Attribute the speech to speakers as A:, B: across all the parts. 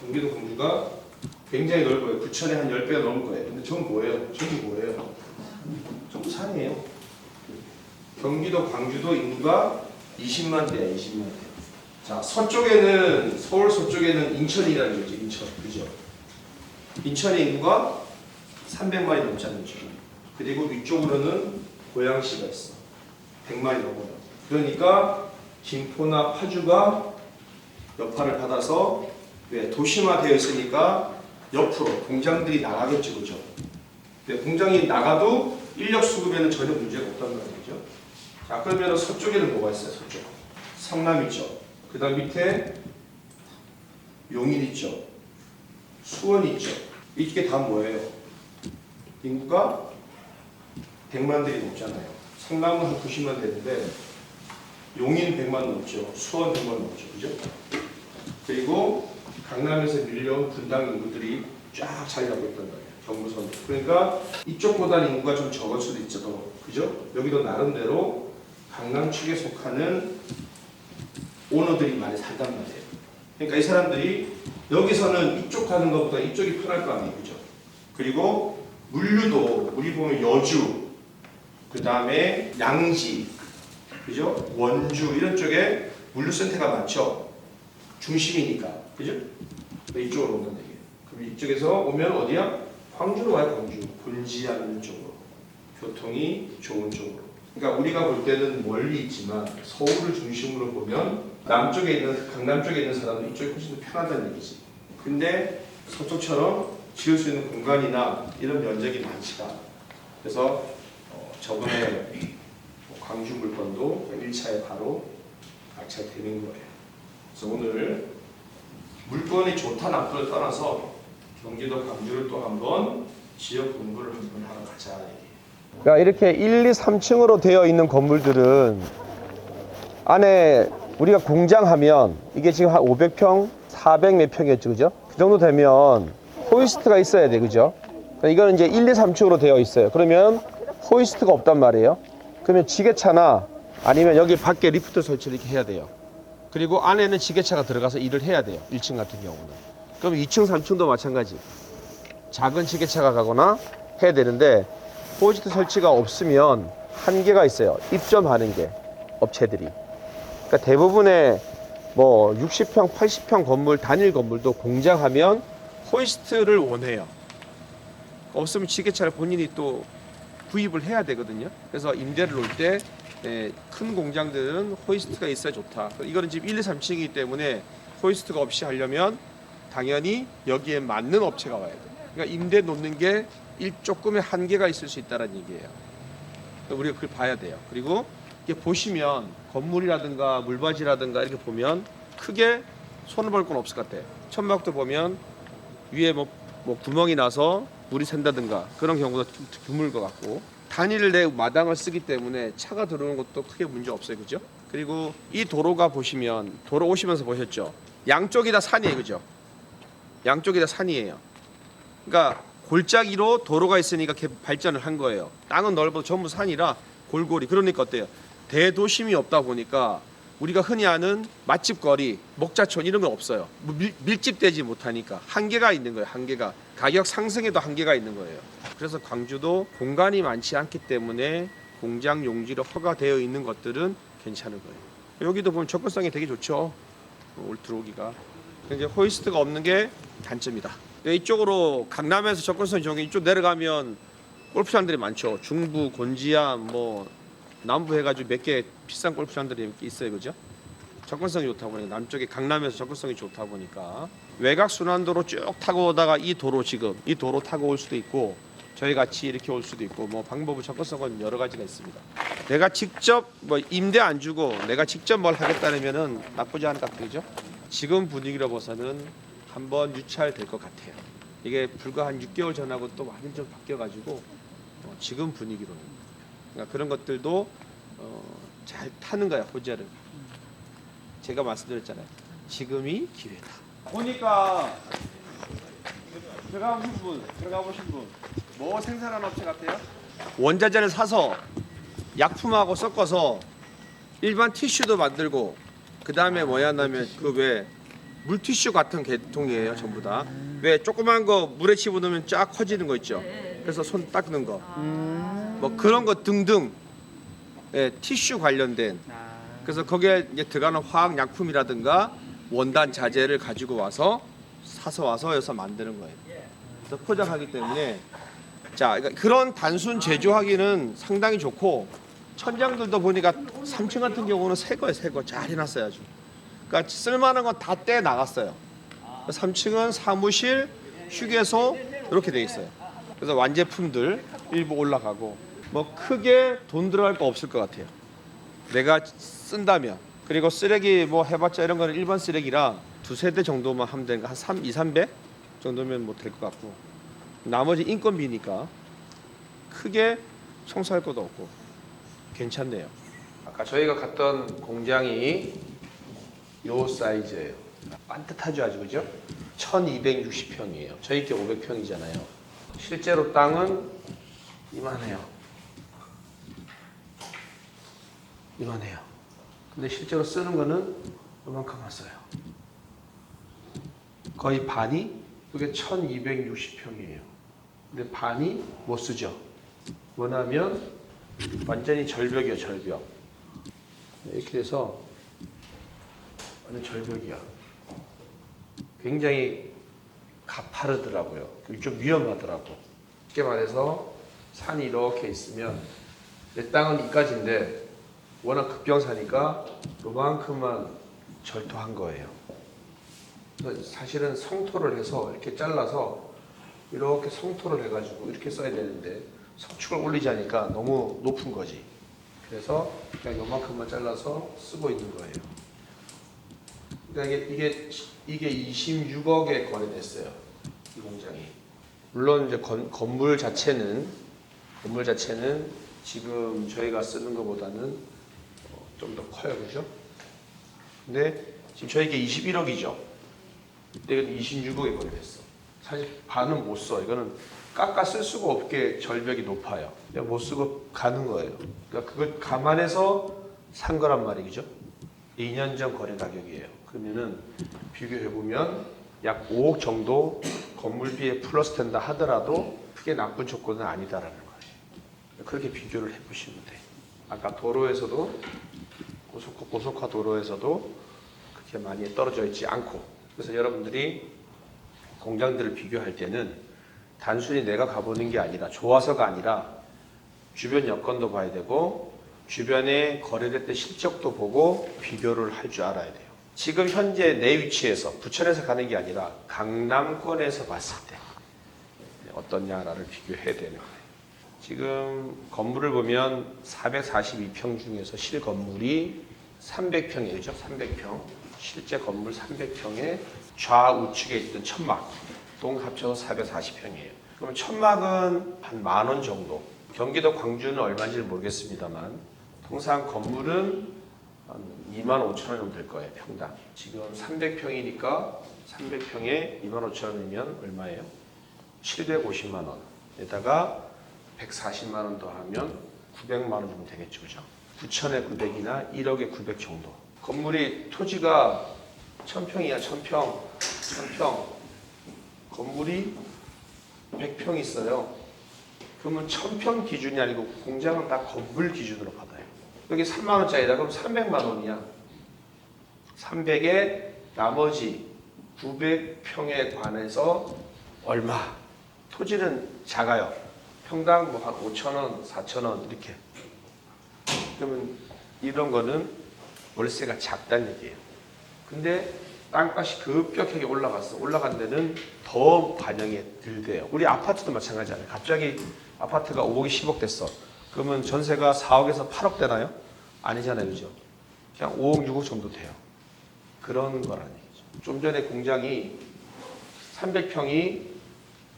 A: 경기도 광주가 굉장히 넓어요. 부천의 한 10배가 넘을 거예요. 근데 전부 뭐예요? 전부 산이에요. 경기도 광주도 인구가 20만 대야, 20만 대. 자, 서쪽에는, 서울 서쪽에는 인천이라는 거죠. 인천. 그죠? 인천의 인구가 300만이 넘잖아요, 지금. 그리고 위쪽으로는 고양시가 있어. 100만이 넘어요. 그러니까 김포나 파주가 여파를 받아서 왜 도심화되어 있으니까 옆으로 공장들이 나가겠죠, 그죠? 공장이 나가도 인력 수급에는 전혀 문제가 없단 말이죠. 자, 그러면 서쪽에는 뭐가 있어요? 서쪽. 성남 있죠. 그 다음 밑에 용인 있죠. 수원 있죠. 이게 다 뭐예요? 인구가 100만들이 넘잖아요. 성남은 한 90만 되는데 용인 100만 넘죠. 수원 100만 넘죠. 그죠? 그리고 강남에서 밀려온 분당 인구들이 쫙 자리 잡고 있단 말이에요. 경부선. 그러니까 이쪽보다는 인구가 좀 적을 수도 있죠. 더. 그죠? 여기도 나름대로 강남 축에 속하는 오너들이 많이 살단 말이에요. 그러니까 이 사람들이 여기서는 이쪽 가는 것보다 이쪽이 편할 거 아니에요. 그죠? 그리고 물류도 우리 보면 여주, 그 다음에 양지, 그죠? 원주 이런 쪽에 물류센터가 많죠. 중심이니까. 그죠? 이쪽으로 온다는 얘기예요. 그럼 이쪽에서 오면 어디야? 광주로 와요. 광주. 본지하는 쪽으로. 교통이 좋은 쪽으로. 그러니까 우리가 볼 때는 멀리 있지만 서울을 중심으로 보면 남쪽에 있는 강남 쪽에 있는 사람은 이쪽이 훨씬 더 편하다는 얘기지. 근데 서쪽처럼 지을 수 있는 공간이나 이런 면적이 많지가 않아. 그래서 저번에 광주 물건도 1차에 바로 낙찰되는 거예요. 그래서 오늘 물건이 좋다 나쁘를 떠나서 경기도 광주를 또 한번 지역 공부를 한번 하러 가자 얘기예요.
B: 그러니까 이렇게 1, 2, 3층으로 되어 있는 건물들은 안에 우리가 공장하면 이게 지금 한 500평, 400 몇 평이었죠, 그죠? 그 정도 되면 호이스트가 있어야 돼, 그죠? 그러니까 이거는 이제 1, 2, 3층으로 되어 있어요. 그러면 호이스트가 없단 말이에요. 그러면 지게차나 아니면 여기 밖에 리프트 설치를 이렇게 해야 돼요. 그리고 안에는 지게차가 들어가서 일을 해야 돼요. 1층 같은 경우는. 그럼 2층, 3층도 마찬가지. 작은 지게차가 가거나 해야 되는데 호이스트 설치가 없으면 한계가 있어요. 입점하는 게 업체들이. 그러니까 대부분의 뭐 60평, 80평 건물, 단일 건물도 공장하면 호이스트를 원해요. 없으면 지게차를 본인이 또 구입을 해야 되거든요. 그래서 임대를 놓을 때 큰 공장들은 호이스트가 있어야 좋다. 이거는 지금 1, 2, 3층이기 때문에 호이스트가 없이 하려면 당연히 여기에 맞는 업체가 와야 돼요. 그러니까 임대 놓는 게 조금의 한계가 있을 수 있다는 얘기예요. 우리가 그걸 봐야 돼요. 그리고 이게 보시면 건물이라든가 물바지라든가 이렇게 보면 크게 손을 볼 건 없을 것 같아요. 천막도 보면 위에 뭐 구멍이 나서 물이 샌다든가 그런 경우도 좀 드물 것 같고 단위를 내 마당을 쓰기 때문에 차가 들어오는 것도 크게 문제 없어요. 그죠? 그리고 이 도로가 보시면 도로 오시면서 보셨죠? 양쪽이 다 산이에요. 그죠? 양쪽이 다 산이에요. 그러니까 골짜기로 도로가 있으니까 발전을 한 거예요. 땅은 넓어도 전부 산이라 골고리. 그러니까 어때요? 대도심이 없다 보니까 우리가 흔히 아는 맛집 거리, 목자촌 이런 건 없어요. 밀집되지 못하니까 한계가 있는 거예요. 한계가. 가격 상승에도 한계가 있는 거예요. 그래서 광주도 공간이 많지 않기 때문에 공장 용지로 허가되어 있는 것들은 괜찮은 거예요. 여기도 보면 접근성이 되게 좋죠. 올 들어오기가. 이제 호이스트가 없는 게 단점이다. 이쪽으로 강남에서 접근성이 좋은 게 이쪽 내려가면 골프장들이 많죠. 중부, 곤지암, 뭐 남부 해가지고 몇 개 비싼 골프장들이 있어요, 그죠? 접근성이 좋다 보니까 남쪽에 강남에서 접근성이 좋다 보니까 외곽 순환도로 쭉 타고 오다가 이 도로 지금 이 도로 타고 올 수도 있고 저희 같이 이렇게 올 수도 있고 뭐 방법은 접근성은 여러 가지가 있습니다. 내가 직접 뭐 임대 안 주고 내가 직접 뭘 하겠다면은 나쁘지 않을 것 같아요, 그죠? 지금 분위기로 봐서는 한번 유찰될 것 같아요. 이게 불과 한 6개월 전하고 또 많이 좀 바뀌어가지고 지금 분위기로는 그러니까 그런 것들도 잘 타는 거야 호재를. 제가 말씀드렸잖아요. 지금이 기회다. 보니까 들어가 보신 분, 뭐 생산하는 업체 같아요? 원자재를 사서 약품하고 섞어서 일반 티슈도 만들고 그 다음에 뭐야 하면 그 왜 물티슈 같은 계통이에요, 전부 다. 왜 조그만 거 물에 집어넣으면 쫙 커지는 거 있죠. 그래서 손 닦는 거, 뭐 그런 거 등등. 예, 티슈 관련된. 그래서 거기에 이제 들어가는 화학 약품이라든가 원단 자재를 가지고 와서 사서 와서 여기서 만드는 거예요. 그래서 포장하기 때문에 자, 그러니까 그런 단순 제조하기는 상당히 좋고 천장들도 보니까 3층 같은 경우는 새 거예요, 새 거. 잘 해놨어요, 아주. 그러니까 쓸만한 건 다 떼 나갔어요. 3층은 사무실, 휴게소 이렇게 돼 있어요. 그래서 완제품들 일부 올라가고 뭐 크게 돈 들어갈 거 없을 것 같아요. 내가 쓴다면. 그리고 쓰레기 뭐 해봤자 이런 거는 일반 쓰레기라 두세 대 정도만 하면 되니까 한 3, 2, 300 정도면 뭐 될 것 같고 나머지 인건비니까 크게 청소할 것도 없고 괜찮네요. 아까 저희가 갔던 공장이 요 사이즈예요. 반듯하죠, 아주. 그죠? 1260평이에요. 저희 게 500평이잖아요. 실제로 땅은 이만해요. 이만해요. 근데 실제로 쓰는 거는 이만큼만 써요. 거의 반이 그게 1260평이에요. 근데 반이 못 쓰죠. 뭐냐면 완전히 절벽이에요, 절벽. 이렇게 돼서 완전 절벽이야. 굉장히 가파르더라고요. 좀 위험하더라고. 쉽게 말해서 산이 이렇게 있으면 내 땅은 이까지인데 워낙 급경사니까 요만큼만 절토한 거예요. 사실은 성토를 해서 이렇게 잘라서 이렇게 성토를 해가지고 이렇게 써야 되는데 석축을 올리자니까 너무 높은 거지. 그래서 그냥 요만큼만 잘라서 쓰고 있는 거예요. 그러니까 이게 26억에 거래됐어요. 이 공장이. 물론 이제 건물 자체는 지금 저희가 쓰는 것보다는 좀 더 커요, 그죠? 근데 지금 저희게 21억이죠. 근데 이건 26억에 거래됐어. 사실 반은 못 써. 이거는 깎아 쓸 수가 없게 절벽이 높아요. 그냥 못 쓰고 가는 거예요. 그러니까 그걸 감안해서 산 거란 말이죠. 2년 전 거래 가격이에요. 그러면은 비교해 보면 약 5억 정도 건물비에 플러스 된다 하더라도 크게 나쁜 조건은 아니다라는 거예요. 그렇게 비교를 해보시면 돼요. 아까 도로에서도 고속화 도로에서도 그렇게 많이 떨어져 있지 않고, 그래서 여러분들이 공장들을 비교할 때는 단순히 내가 가보는 게 아니라 좋아서가 아니라 주변 여건도 봐야 되고 주변에 거래됐던 실적도 보고 비교를 할 줄 알아야 돼요. 지금 현재 내 위치에서 부천에서 가는 게 아니라 강남권에서 봤을 때 어떠냐를 비교해야 되는 거예요. 지금 건물을 보면 442평 중에서 실건물이 300평이에요. 그죠? 300평. 실제 건물 300평에 좌우측에 있던 천막 동 합쳐서 440평이에요. 그러면 천막은 한 10,000원 정도. 경기도 광주는 얼마인지는 모르겠습니다만 통상 건물은 한 25,000원 정도 될 거예요. 평당. 지금 300평이니까 300평에 25,000원이면 얼마예요? 750만 원. 에다가 140만 원 더하면 900만 원 정도 되겠죠. 그죠? 9천에 900이나 1억에 900 정도. 건물이 토지가 1000평이야. 1000평. 건물이 100평 있어요. 그러면 1000평 기준이 아니고 공장은 다 건물 기준으로 받아요. 여기 3만 원짜리다. 그럼 300만 원이야. 300에 나머지 900평에 관해서 얼마? 토지는 작아요. 평당 뭐 한 5,000원, 4,000원 이렇게. 그러면 이런 거는 월세가 작다는 얘기예요. 근데 땅값이 급격하게 올라갔어. 올라간 데는 더 반영이 덜 돼요. 우리 아파트도 마찬가지잖아요. 갑자기 아파트가 5억이 10억 됐어. 그러면 전세가 4억에서 8억 되나요? 아니잖아요. 그죠? 그냥 5억, 6억 정도 돼요. 그런 거라는 얘기죠. 좀 전에 공장이 300평이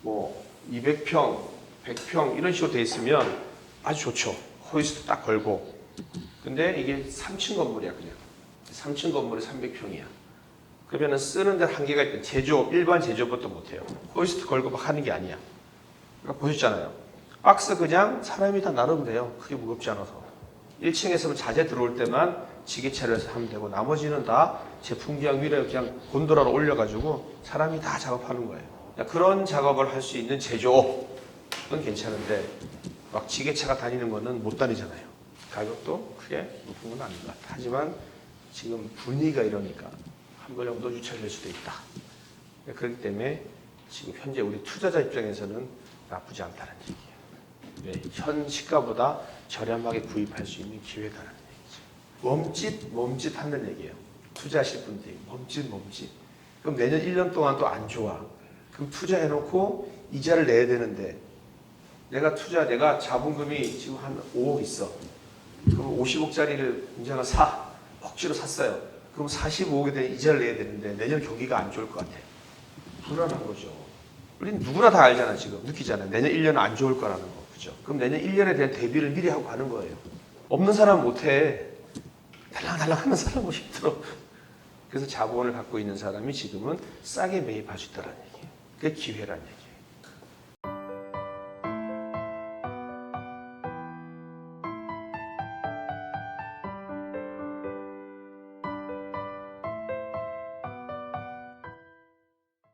B: 뭐 200평, 100평 이런 식으로 돼 있으면 아주 좋죠. 호이스트 딱 걸고. 근데 이게 3층 건물이야, 그냥. 3층 건물이 300평이야. 그러면은 쓰는 데 한계가 있대. 제조업, 일반 제조업부터 못해요. 호이스트 걸고 막 하는 게 아니야. 그러니까 보셨잖아요. 박스 그냥 사람이 다 나르면 돼요. 크게 무겁지 않아서. 1층에서는 자재 들어올 때만 지게차를 하면 되고 나머지는 다 제품 계약 위에 그냥 곤도라로 올려가지고 사람이 다 작업하는 거예요. 그런 작업을 할 수 있는 제조업은 괜찮은데 막 지게차가 다니는 거는 못 다니잖아요. 가격도 크게 높은 건 아닌 것 같아. 하지만 지금 분위기가 이러니까 한 번 정도 유찰될 수도 있다. 그렇기 때문에 지금 현재 우리 투자자 입장에서는 나쁘지 않다는 얘기예요. 네, 현 시가보다 저렴하게 구입할 수 있는 기회다라는 얘기죠. 멈칫 하는 얘기예요. 투자하실 분들이 멈칫. 그럼 내년 1년 동안 또 안 좋아. 그럼 투자해놓고 이자를 내야 되는데 내가 자본금이 지금 한 5억 있어. 그럼 50억짜리를 공장을 억지로 샀어요. 그럼 45억에 대한 이자를 내야 되는데 내년 경기가 안 좋을 것 같아. 불안한 거죠. 우리는 누구나 다 알잖아. 지금 느끼잖아요. 내년 1년은 안 좋을 거라는 거. 그죠? 그럼 내년 1년에 대한 대비를 미리 하고 가는 거예요. 없는 사람은 못해. 달랑달랑 하는 사람은 힘들어. 그래서 자본을 갖고 있는 사람이 지금은 싸게 매입할 수 있다는 얘기예요. 그게 기회라는 얘기예요.